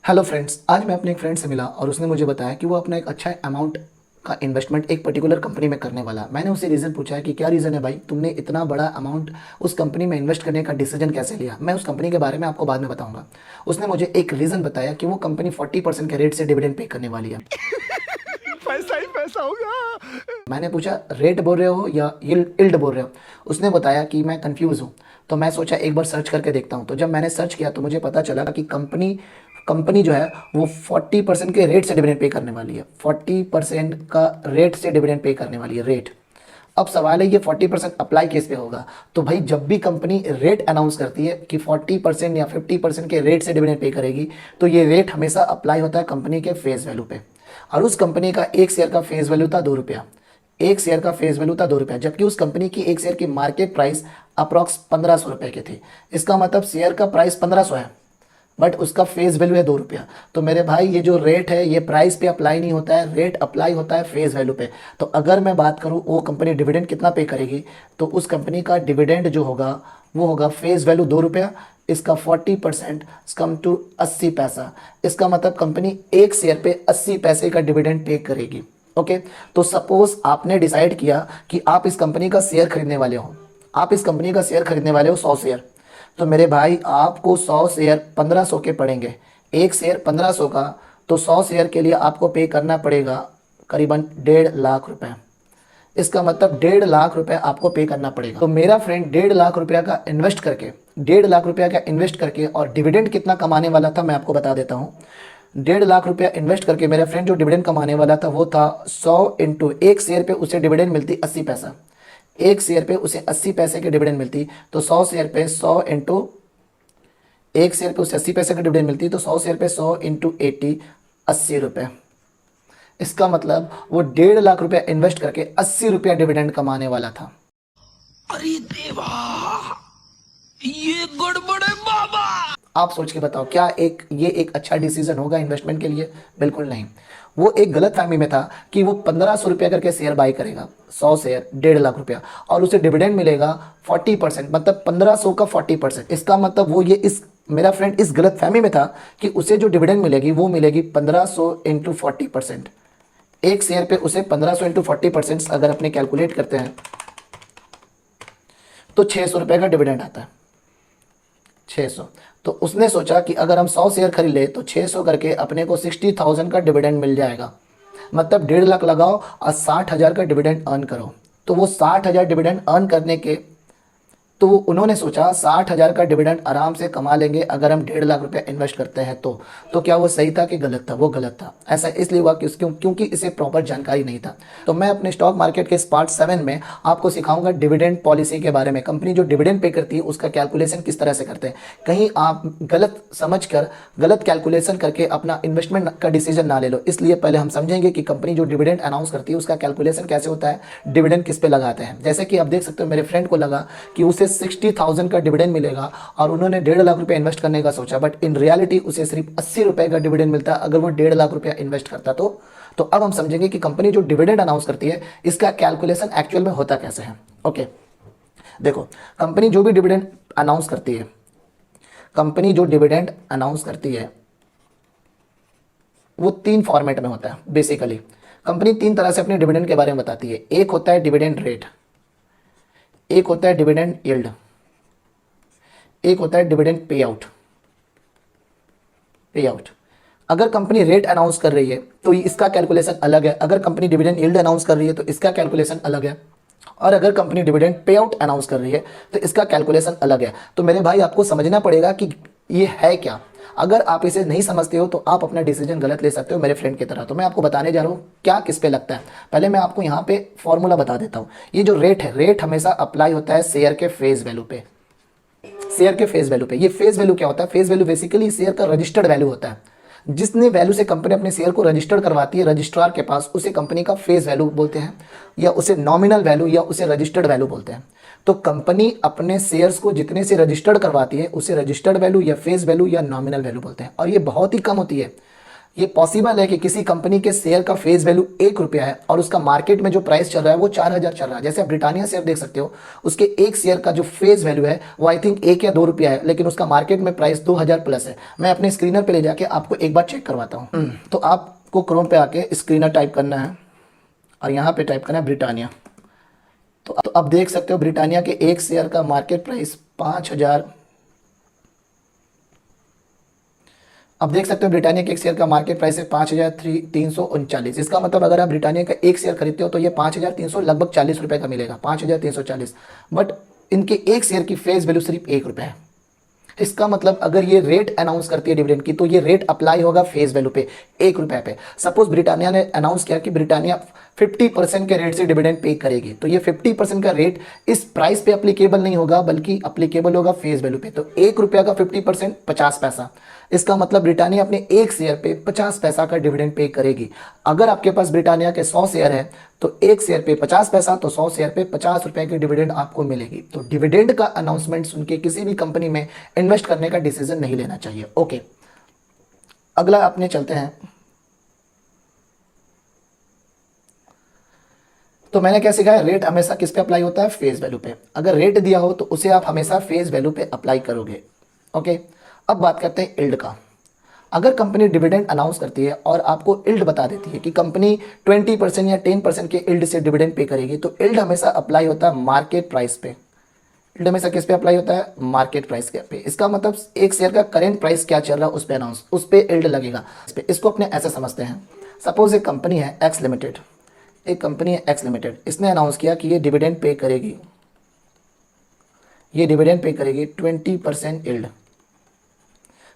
Hello friends, आज मैं अपने एक फ्रेंड से मिला और उसने मुझे बताया कि वो अपना एक अच्छा अमाउंट का इन्वेस्टमेंट एक पर्टिकुलर कंपनी में करने वाला। मैंने उससे रीज़न पूछा है कि क्या रीज़न है भाई, तुमने इतना बड़ा अमाउंट उस कंपनी में इन्वेस्ट करने का डिसीजन कैसे लिया। मैं उस कंपनी के बारे में आपको बाद में बताऊंगा। उसने मुझे एक रीज़न बताया कि वो कंपनी 40% के रेट से डिविडेंड पे करने वाली है। पैसा ही पैसा होगा। मैंने पूछा रेट बोल रहे हो या यील्ड बोल रहे हो। उसने बताया कि मैं कंफ्यूज हूँ। तो मैं सोचा एक बार सर्च करके देखता हूँ। तो जब मैंने सर्च किया तो मुझे पता चला कि कंपनी कंपनी जो है वो 40% के रेट से डिविडेंड पे करने वाली है। 40% का रेट से डिविडेंड पे करने वाली है, रेट। अब सवाल है ये 40% अप्लाई किस पे होगा। तो भाई जब भी कंपनी रेट अनाउंस करती है कि 40% या 50% के रेट से डिविडेंड पे करेगी, तो ये रेट हमेशा अप्लाई होता है कंपनी के फेस वैल्यू पे। और उस कंपनी का एक शेयर का फेस वैल्यू था 2 रुपया। एक शेयर का फेस वैल्यू था 2 रुपया, जबकि उस कंपनी की एक शेयर की मार्केट प्राइस अप्रॉक्स 1500 रुपये की थी। इसका मतलब शेयर का प्राइस 1500 है, बट उसका फेस वैल्यू है 2 रुपया। तो मेरे भाई ये जो रेट है ये प्राइस पे अप्लाई नहीं होता है, रेट अप्लाई होता है फेस वैल्यू पे। तो अगर मैं बात करूँ वो कंपनी डिविडेंड कितना पे करेगी, तो उस कंपनी का डिविडेंड जो होगा वो होगा फेस वैल्यू 2 रुपया। इसका 40% कम टू 80 पैसा। इसका मतलब कंपनी एक शेयर पे 80 पैसे का डिविडेंड पे करेगी। ओके। तो सपोज आपने डिसाइड किया कि आप इस कंपनी का शेयर खरीदने वाले हो। आप इस कंपनी का शेयर खरीदने वाले हो 100 शेयर। तो मेरे भाई आपको 100 शेयर 1500 के पड़ेंगे। एक शेयर 1500 का, तो 100 शेयर के लिए आपको पे करना पड़ेगा करीबन 1.5 लाख रुपए। इसका मतलब 1.5 लाख रुपए आपको पे करना पड़ेगा। तो मेरा फ्रेंड 1.5 लाख रुपया का इन्वेस्ट करके, 1.5 लाख रुपया का इन्वेस्ट करके और डिविडेंड कितना कमाने वाला था मैं आपको बता देता हूँ। 1.5 लाख रुपया इन्वेस्ट करके मेरा फ्रेंड जो डिविडेंड कमाने वाला था वो था 100 इंटू एक शेयर पे उसे डिविडेंड मिलती 80 पैसा। एक शेयर पे उसे 80 पैसे की डिविडेंड मिलती। तो 100 शेयर पे 100 इंटू एक शेयर पे उसे 80 पैसे की डिविडेंड मिलती। तो 100 शेयर पे 100 इंटू 80, 80 रुपये। इसका मतलब वो 1.5 लाख रुपया इन्वेस्ट करके 80 रुपया डिविडेंड कमाने वाला था। अरे देवा, ये गड़बड़ है बाबा। आप सोच के बताओ, क्या ये एक अच्छा डिसीजन होगा इन्वेस्टमेंट के लिए? बिल्कुल नहीं। वो एक गलत फहमी में था कि वो 1500 रुपया करके शेयर बाई करेगा, 100 शेयर 1.5 लाख रुपया, और उसे डिविडेंड मिलेगा 40%, मतलब 1500 का 40%। इसका मतलब वो ये इस मेरा फ्रेंड इस गलत फहमी में था कि उसे जो डिविडेंड मिलेगी वो मिलेगी 1500 इंटू 40%। एक शेयर पे उसे 1500 इंटू 40% अगर अपने कैलकुलेट करते हैं तो 600 रुपये का डिविडेंड आता है। 600। तो उसने सोचा कि अगर हम 100 शेयर खरीद ले तो 600 करके अपने को 60,000 का डिविडेंड मिल जाएगा। मतलब 1.5 लाख लगाओ और 60,000 का डिविडेंड अर्न करो। तो वो 60,000 डिविडेंड अर्न करने के, तो उन्होंने सोचा 60,000 का डिविडेंड आराम से कमा लेंगे अगर हम 1.5 लाख रुपया इन्वेस्ट करते हैं। तो क्या वो सही था कि गलत था? वो गलत था। ऐसा इसलिए हुआ क्योंकि इसे प्रॉपर जानकारी नहीं था। तो मैं अपने स्टॉक मार्केट के इस पार्ट 7 में आपको सिखाऊंगा डिविडेंड पॉलिसी के बारे में। कंपनी जो डिविडेंड पे करती है उसका कैलकुलेशन किस तरह से करते हैं। कहीं आप गलत समझ कर, गलत कैलकुलेशन करके अपना इन्वेस्टमेंट का डिसीजन ना ले लो। इसलिए पहले हम समझेंगे कि कंपनी जो डिविडेंड अनाउंस करती है उसका कैलकुलेशन कैसे होता है, डिविडेंड किस पे लगाते हैं। जैसे कि आप देख सकते हो मेरे फ्रेंड को लगा कि उसे 60,000 का डिविडेंड मिलेगा और उन्होंने 1.5 लाख रुपया इन्वेस्ट करने का सोचा, बट इन रियलिटी उसे सिर्फ 80 रुपये का डिविडेंड मिलता अगर वो 1.5 लाख रुपया इन्वेस्ट करता। तो अब हम समझेंगे कि कंपनी जो डिविडेंड अनाउंस करती है इसका कैलकुलेशन एक्चुअल में होता कैसे है। ओके, देखो, कंपनी जो भी डिविडेंड अनाउंस करती है, कंपनी जो डिविडेंड अनाउंस करती है वो 3 फॉर्मेट में होता है। बेसिकली कंपनी 3 तरह से अपने डिविडेंड के बारे में बताती है। एक होता है डिविडेंड रेट, एक होता है डिविडेंड यील्ड, एक होता है डिविडेंड पे आउट। अगर कंपनी रेट अनाउंस कर रही है तो इसका कैलकुलेशन अलग है। अगर कंपनी डिविडेंड यील्ड अनाउंस कर रही है तो इसका कैलकुलेशन अलग है। और अगर company dividend pay out announce कर रही है तो इसका कैलकुलेशन अलग है। तो मेरे भाई आपको समझना पड़ेगा कि ये है क्या। अगर आप इसे नहीं समझते हो तो आप अपना डिसीजन गलत ले सकते हो मेरे फ्रेंड की तरह। तो मैं आपको बताने जा रहा हूँ क्या किस पे लगता है। पहले मैं आपको यहाँ पे फॉर्मूला बता देता हूँ। ये जो रेट है, रेट हमेशा अप्लाई होता है शेयर के फेस वैल्यू पे। शेयर के फेस वैल्यू पे। ये फेस वैल्यू क्या होता है? फेस वैल्यू बेसिकली शेयर का रजिस्टर्ड वैल्यू होता है। जितने वैल्यू से कंपनी अपने शेयर को रजिस्टर्ड करवाती है रजिस्ट्रार के पास, उसे कंपनी का फेस वैल्यू बोलते हैं, या उसे नॉमिनल वैल्यू या उसे रजिस्टर्ड वैल्यू बोलते हैं। तो कंपनी अपने शेयर्स को जितने से रजिस्टर्ड करवाती है उसे रजिस्टर्ड वैल्यू या फेस वैल्यू या नॉमिनल वैल्यू बोलते हैं, और ये बहुत ही कम होती है। ये पॉसिबल है कि किसी कंपनी के शेयर का फेस वैल्यू 1 रुपया है और उसका मार्केट में जो प्राइस चल रहा है वो 4,000 चल रहा है। जैसे आप ब्रिटानिया शेयर देख सकते हो, उसके एक शेयर का जो फेस वैल्यू है वो आई थिंक 1 या 2 रुपया है, लेकिन उसका मार्केट में प्राइस 2,000 प्लस है। मैं अपने स्क्रीनर पे ले जाके आपको एक बार चेक करवाता हूँ। तो आपको क्रोम पे आके स्क्रीनर टाइप करना है और यहाँ पे टाइप करना है ब्रिटानिया। तो अब देख सकते हो ब्रिटानिया के एक शेयर का मार्केट प्राइस 5,000। अब देख सकते हो ब्रिटानिया के एक शेयर का मार्केट प्राइस है 5,339। इसका मतलब अगर आप ब्रिटानिया का एक शेयर खरीदते हो तो ये 5,300 लगभग 40 रुपए का मिलेगा, 5,340। बट इनके एक शेयर की फेस वैल्यू सिर्फ 1 रुपया है। इसका मतलब अगर ये रेट अनाउंस करती है डिविडेंड की तो ये रेट अप्लाई होगा फेस वैल्यू पे 1 रुपये पे। सपोज ब्रिटानिया ने अनाउंस किया कि ब्रिटानिया 50% के रेट से डिविडेंड पे करेगी, तो ये 50% का रेट इस प्राइस पे अप्लीकेबल नहीं होगा बल्कि अप्लीकेबल होगा फेस वैल्यू पे। तो 1 रुपया का 50% 50 पैसा। इसका मतलब ब्रिटानिया अपने एक शेयर पे 50 पैसा का डिविडेंड पे करेगी। अगर आपके पास ब्रिटानिया के 100 शेयर है तो एक शेयर पे 50 पैसा, तो 100 शेयर पे 50 रुपए की डिविडेंड आपको मिलेगी। तो डिविडेंड का अनाउंसमेंट सुन के किसी भी कंपनी में इन्वेस्ट करने का डिसीजन नहीं लेना चाहिए। ओके, अगला अपने चलते हैं। तो मैंने क्या सीखा है, रेट हमेशा किस पे अप्लाई होता है, फेस वैल्यू पे। अगर रेट दिया हो तो उसे आप हमेशा फेस वैल्यू पे अप्लाई करोगे। ओके, अब बात करते हैं इल्ड का। अगर कंपनी डिविडेंड अनाउंस करती है और आपको इल्ड बता देती है कि कंपनी 20% या 10% के इल्ड से डिविडेंड पे करेगी, तो इल्ड हमेशा अप्लाई होता है मार्केट प्राइस पे। इल्ड हमेशा किस पे अप्लाई होता है, मार्केट प्राइस के पे। इसका मतलब एक शेयर का करेंट प्राइस क्या चल रहा है उस पे इल्ड लगेगा। इसको अपने ऐसे समझते हैं, सपोज एक कंपनी है एक्स लिमिटेड, इसने अनाउंस किया कि ये डिविडेंड पे करेगी, 20% इल्ड।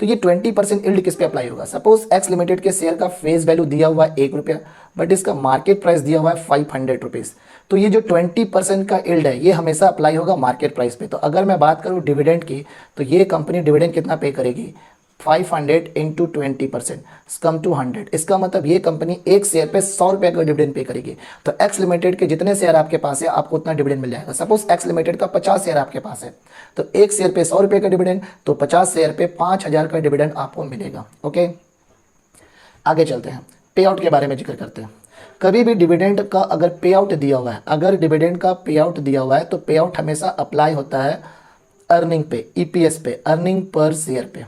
तो ये 20% इल्ड किस पे अप्लाई होगा। सपोज एक्स लिमिटेड के शेयर का फेस वैल्यू दिया हुआ है 1 रुपया, बट इसका मार्केट प्राइस दिया हुआ है 500 रुपीज़। तो ये जो 20% का इल्ड है ये हमेशा अप्लाई होगा मार्केट प्राइस पे। तो अगर मैं बात करूँ डिविडेंड की, तो ये कंपनी डिविडेंड कितना पे करेगी, 500 इंटू 20% कम टू 100। इसका मतलब ये कंपनी एक शेयर पे 100 रुपये का डिविडेंड पे करेगी। तो एक्स लिमिटेड के जितने शेयर आपके पास है आपको उतना डिविडेंड मिल जाएगा। सपोज एक्स लिमिटेड का 50 शेयर आपके पास है, तो एक शेयर पे 100 रुपये का डिविडेंड, तो 50 शेयर पे 5,000 का डिविडेंड आपको मिलेगा। ओके, आगे चलते हैं, पे आउट के बारे में जिक्र करते हैं। कभी भी डिविडेंड का अगर पे आउट दिया हुआ है, तो पे आउट हमेशा अप्लाई होता है अर्निंग पे, ईपीएस पे, अर्निंग पर शेयर पे।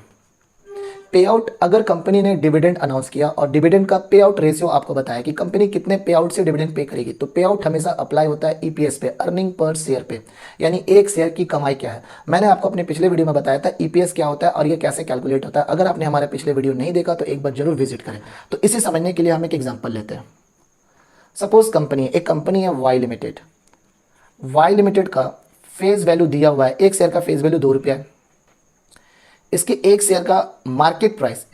पे आउट अगर कंपनी ने डिविडेंड अनाउंस किया और डिविडेंड का पे आउट रेशियो आपको बताया कि कंपनी कितने पे आउट से डिविडेंड पे करेगी, तो पे आउट हमेशा अप्लाई होता है ईपीएस पे, अर्निंग पर शेयर पे, यानी एक शेयर की कमाई क्या है। मैंने आपको अपने पिछले वीडियो में बताया था ईपीएस क्या होता है और ये कैसे कैलकुलेट होता है। अगर आपने हमारे पिछले वीडियो नहीं देखा तो एक बार जरूर विजिट करें। तो इसे समझने के लिए हम एक एग्जाम्पल लेते हैं। सपोज एक कंपनी है वाई लिमिटेड का फेस वैल्यू दिया हुआ है, एक शेयर का फेस वैल्यू 2 रुपया है। इसके एक शेयर का मार्केट प्राइस,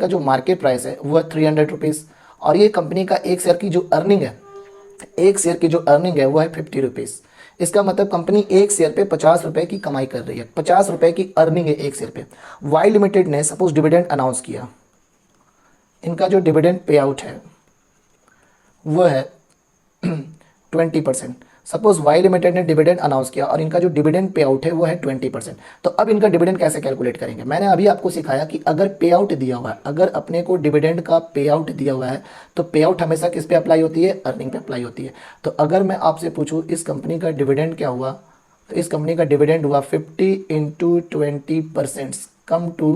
जो मार्केट प्राइस है वो है 300 रुपीज़, और ये कंपनी का एक शेयर की जो अर्निंग है, वो है 50 रुपीज़। इसका मतलब कंपनी एक शेयर पे 50 रुपये की कमाई कर रही है, 50 रुपये की अर्निंग है एक शेयर पे। वाई लिमिटेड ने सपोज डिविडेंड अनाउंस किया, इनका जो डिविडेंड पे आउट है वो है 20%। सपोज वाई लिमिटेड ने डिविडेंड अनाउंस किया और इनका जो डिविडेंड पे आउट है वो है 20%। तो अब इनका डिविडेंड कैसे कैलकुलेट करेंगे। मैंने अभी आपको सिखाया कि अगर पे आउट दिया हुआ है, अगर अपने को डिविडेंड का पे आउट दिया हुआ है, तो पे आउट हमेशा किस पे अप्लाई होती है, अर्निंग पे अप्लाई होती है। तो अगर मैं आपसे पूछूँ इस कंपनी का डिविडेंड क्या हुआ, तो इस कंपनी का डिविडेंड हुआ 50 इंटू 20% कम टू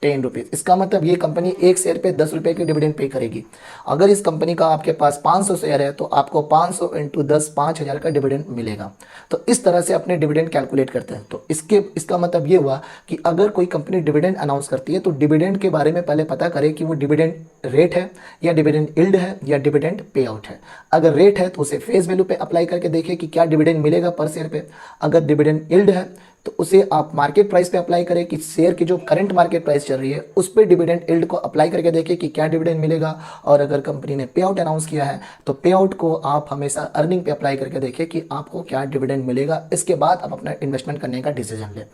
10 रुपीज़। इसका मतलब ये कंपनी एक शेयर पे 10 रुपये की डिविडेंड पे करेगी। अगर इस कंपनी का आपके पास 500 शेयर है तो आपको 500 इंटू 10 5,000 का डिविडेंड मिलेगा। तो इस तरह से अपने डिविडेंड कैलकुलेट करते हैं। तो इसका मतलब ये हुआ कि अगर कोई कंपनी डिविडेंड अनाउंस करती है तो डिविडेंड के बारे में पहले पता करें कि वो डिविडेंड रेट है या डिविडेंड इल्ड है या डिविडेंड पे आउट है। अगर रेट है तो उसे फेस वैल्यू पे अप्लाई करके देखें कि क्या डिविडेंड मिलेगा पर शेयर पे। अगर डिविडेंड इल्ड है तो उसे आप मार्केट प्राइस पे अप्लाई करें कि शेयर की जो करंट मार्केट प्राइस चल रही है उस पे डिविडेंड इल्ड को अप्लाई करके देखें कि क्या डिविडेंड मिलेगा। और अगर कंपनी ने पे आउट अनाउंस किया है तो पे आउट को आप हमेशा अर्निंग पे अप्लाई करके देखें कि आपको क्या डिविडेंड मिलेगा। इसके बाद आप अपना इन्वेस्टमेंट करने का डिसीजन लें।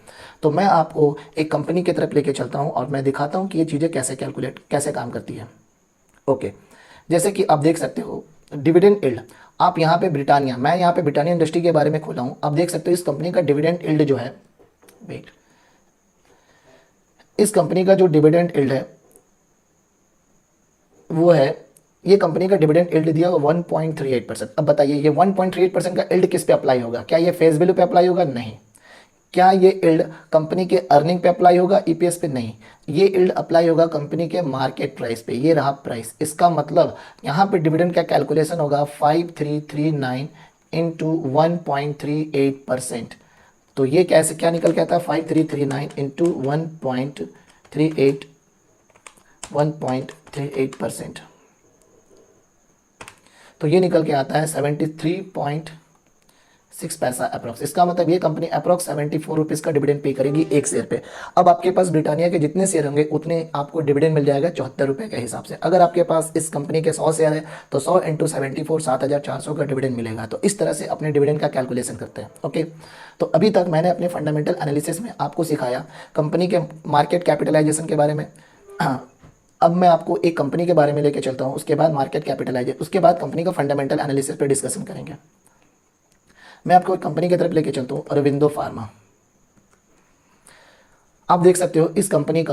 तो मैं आपको एक कंपनी की तरफ लेके चलता हूँ और मैं दिखाता हूँ कि ये चीज़ें कैसे काम करती है। ओके, जैसे कि आप देख सकते हो डिविडेंड इल्ड, आप यहाँ पे मैं यहाँ पे ब्रिटानिया इंडस्ट्री के बारे में खोला हूँ। आप देख सकते हो इस कंपनी का डिविडेंड इल्ड जो है, इस कंपनी का जो डिविडेंड इल्ड है वो है, ये कंपनी का डिविडेंड यील्ड दिया 1.38%। अब बताइए ये 1.38% का यील्ड किस पे अप्लाई होगा? क्या ये फेस वैल्यू पे अप्लाई होगा? नहीं। क्या ये यील्ड कंपनी के अर्निंग पे अप्लाई होगा? ईपीएस पे? नहीं। ये यील्ड अप्लाई होगा कंपनी के मार्केट प्राइस पे। ये रहा प्राइस। इसका मतलब यहाँ पे डिविडेंड का कैलकुलेशन होगा 5339 इंटू 1.38%। तो ये कैसे क्या निकल के आता है? 5339 इंटू 1.38%। तो ये निकल के आता है 73.6 पैसा अप्रॉक्स। इसका मतलब ये कंपनी अप्रॉक्स 74 रुपीज़ का डिविडेंड पे करेगी एक शेयर पे। अब आपके पास ब्रिटानिया के जितने शेयर होंगे उतने आपको डिविडेंड मिल जाएगा 74 रुपये के हिसाब से। अगर आपके पास इस कंपनी के 100 शेयर है तो 100 इंटू 74 7,400 का डिविडेंड मिलेगा। तो इस तरह से अपने डिविडेंड का कैलकुलेशन करते हैं। ओके, तो अभी तक मैंने अपने फंडामेंटल एनालिसिस में आपको सिखाया कंपनी के मार्केट कैपिटलाइजेशन के बारे में। अब मैं आपको एक कंपनी के बारे में लेके चलता हूँ, उसके बाद मार्केट कैपिटलाइजेशन, उसके बाद कंपनी का फंडामेंटल एनालिसिस पे डिस्कशन करेंगे। मैं आपको एक कंपनी की तरफ लेके चलता हूँ, अरविंदो फार्मा। आप देख सकते हो इस कंपनी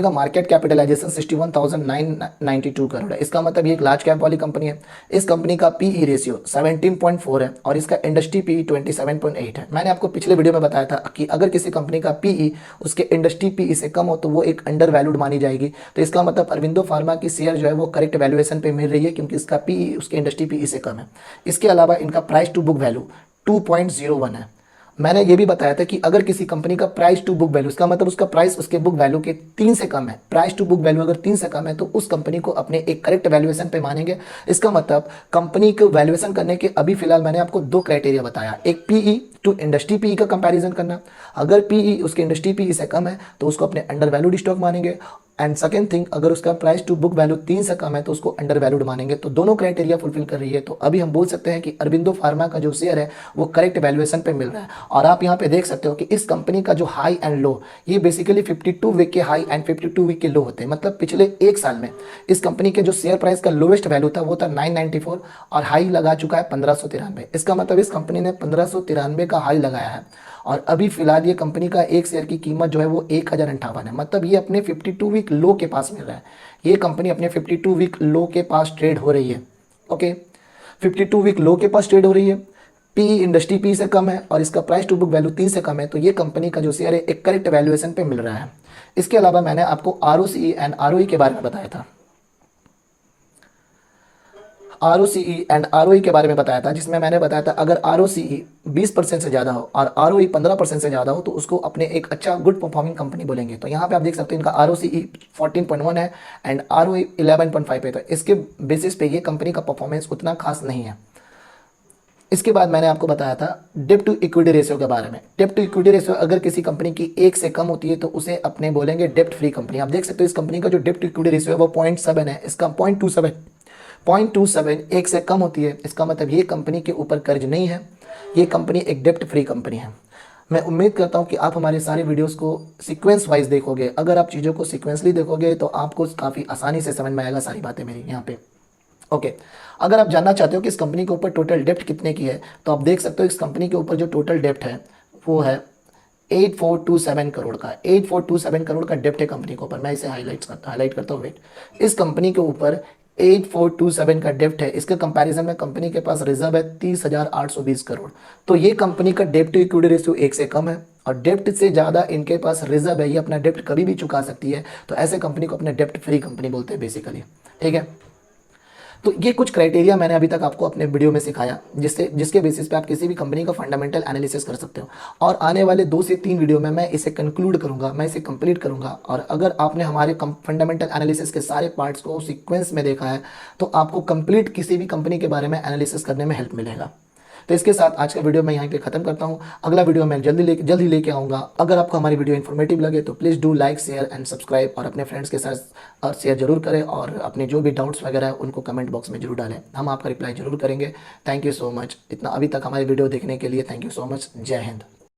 का मार्केट कैपिटलाइजेशन 61,992 करोड़ है। इसका मतलब ये एक लार्ज कैप वाली कंपनी है। इस कंपनी का पीई रेशियो 17.4 है और इसका इंडस्ट्री पीई 27.8 है। मैंने आपको पिछले वीडियो में बताया था कि अगर किसी कंपनी का पीई उसके इंडस्ट्री पीई से कम हो तो वो एक अंडर वैल्यूड मानी जाएगी। तो इसका मतलब अरविंदो फार्मा की शेयर जो है वो करेक्ट वैल्यूएशन पे मिल रही है क्योंकि इसका पीई उसके इंडस्ट्री पीई से कम है। इसके अलावा इनका प्राइस टू बुक वैल्यू 2.01 है। मैंने ये भी बताया था कि अगर किसी कंपनी का प्राइस टू बुक वैल्यू, इसका मतलब उसका प्राइस उसके बुक वैल्यू के 3 से कम है, प्राइस टू बुक वैल्यू अगर 3 से कम है तो उस कंपनी को अपने एक करेक्ट वैल्यूएशन पे मानेंगे। इसका मतलब कंपनी को वैल्यूएशन करने के अभी फिलहाल मैंने आपको 2 क्राइटेरिया बताया। एक पीई टू इंडस्ट्री पीई का कंपैरिजन करना, अगर पीई उसके इंडस्ट्री पीई से कम है तो उसको अपने अंडर वैल्यूड स्टॉक मानेंगे। एंड सेकंड थिंग, अगर उसका प्राइस टू बुक वैल्यू 3 से कम है तो उसको अंडर वैल्यूड मानेंगे। तो दोनों क्राइटेरिया फुलफिल कर रही है। तो अभी हम बोल सकते हैं कि अरविंदो फार्मा का जो शेयर है वो करेक्ट वैल्यूएशन पे मिल रहा है। और आप यहाँ पे देख सकते हो कि इस कंपनी का जो हाई एंड लो, ये बेसिकली 52 वीक के हाई एंड 52 वीक के लो होते हैं। मतलब पिछले एक साल में इस कंपनी के जो शेयर प्राइस का लोवेस्ट वैल्यू था वो था 994 और हाई लगा चुका है 1593। इसका मतलब इस कंपनी ने 1593 का हाई लगाया है और अभी फिलहाल ये कंपनी का एक शेयर की कीमत जो है वो 1058 है। मतलब ये अपने 52 वीक लो के पास मिल रहा है। ये कंपनी अपने 52 वीक लो के पास ट्रेड हो रही है। ओके, 52 वीक लो के पास ट्रेड हो रही है, पीई इंडस्ट्री पी से कम है और इसका प्राइस टू बुक वैल्यू 3 से कम है। तो ये कंपनी का जो शेयर है एक करेक्ट वैल्यूएशन पे मिल रहा है। इसके अलावा मैंने आपको आरओसीई एंड आरओई के बारे में बताया था। आरओसीई एंड आरओई के बारे में बताया था, जिसमें मैंने बताया था अगर आरओसीई 20% से ज़्यादा हो और आरओई 15% से ज़्यादा हो तो उसको अपने एक अच्छा गुड परफॉर्मिंग कंपनी बोलेंगे। तो यहाँ पे आप देख सकते हो इनका आरओसीई 14.1 है एंड आरओई 11.5 है। तो इसके बेसिस पे ये कंपनी का परफॉर्मेंस उतना खास नहीं है। इसके बाद मैंने आपको बताया था डेब्ट टू इक्विटी रेशियो के बारे में। डेब्ट टू इक्विटी रेशियो अगर किसी कंपनी की 1 से कम होती है तो उसे अपने बोलेंगे डेब्ट फ्री कंपनी। आप देख सकते हो इस कंपनी का जो डेब्ट टू इक्विटी रेशियो है वो 0.7 है, इसका 0.27 1 से कम होती है। इसका मतलब ये कंपनी के ऊपर कर्ज नहीं है, ये कंपनी एक डेब्ट फ्री कंपनी है। मैं उम्मीद करता हूँ कि आप हमारे सारे वीडियोस को सीक्वेंस वाइज देखोगे। अगर आप चीज़ों को सीक्वेंसली देखोगे तो आपको काफ़ी आसानी से समझ में आएगा सारी बातें मेरी यहाँ पे। ओके, अगर आप जानना चाहते हो कि इस कंपनी के ऊपर टोटल डेप्ट कितने की है तो आप देख सकते हो इस कंपनी के ऊपर जो टोटल डेप्ट है वो है 8427 करोड़ का। 8427 करोड़ का डेप्ट है कंपनी के ऊपर। मैं इसे हाईलाइट करता हूँ। वेट, इस कंपनी के ऊपर 8427 का डेप्ट है। इसके कंपैरिजन में कंपनी के पास रिजर्व है 30,820 करोड़। तो ये कंपनी का डेप्ट टू इक्विटी रेशियो 1 से कम है और डेप्ट से ज़्यादा इनके पास रिजर्व है। ये अपना डेप्ट कभी भी चुका सकती है। तो ऐसे कंपनी को अपने डेप्ट फ्री कंपनी बोलते हैं बेसिकली। ठीक है, तो ये कुछ क्राइटेरिया मैंने अभी तक आपको अपने वीडियो में सिखाया जिसके बेसिस पे आप किसी भी कंपनी का फंडामेंटल एनालिसिस कर सकते हो। और आने वाले 2 से 3 वीडियो में मैं इसे कंक्लूड करूंगा, मैं इसे कंप्लीट करूंगा। और अगर आपने हमारे फंडामेंटल एनालिसिस के सारे पार्ट्स को सीक्वेंस में देखा है तो आपको कंप्लीट किसी भी कंपनी के बारे में एनालिसिस करने में हेल्प मिलेगा। तो इसके साथ आज का वीडियो मैं यहीं पे ख़त्म करता हूँ। अगला वीडियो मैं जल्द ही लेके आऊँगा। अगर आपको हमारी वीडियो इन्फॉर्मेटिव लगे तो please do like share and subscribe और अपने फ्रेंड्स के साथ शेयर जरूर करें और अपने जो भी डाउट्स वगैरह है उनको कमेंट बॉक्स में जरूर डालें। हम आपका रिप्लाई जरूर करेंगे। Thank you so much. इतना अभी तक हमारी वीडियो देखने के लिए थैंक यू सो मच। जय हिंद।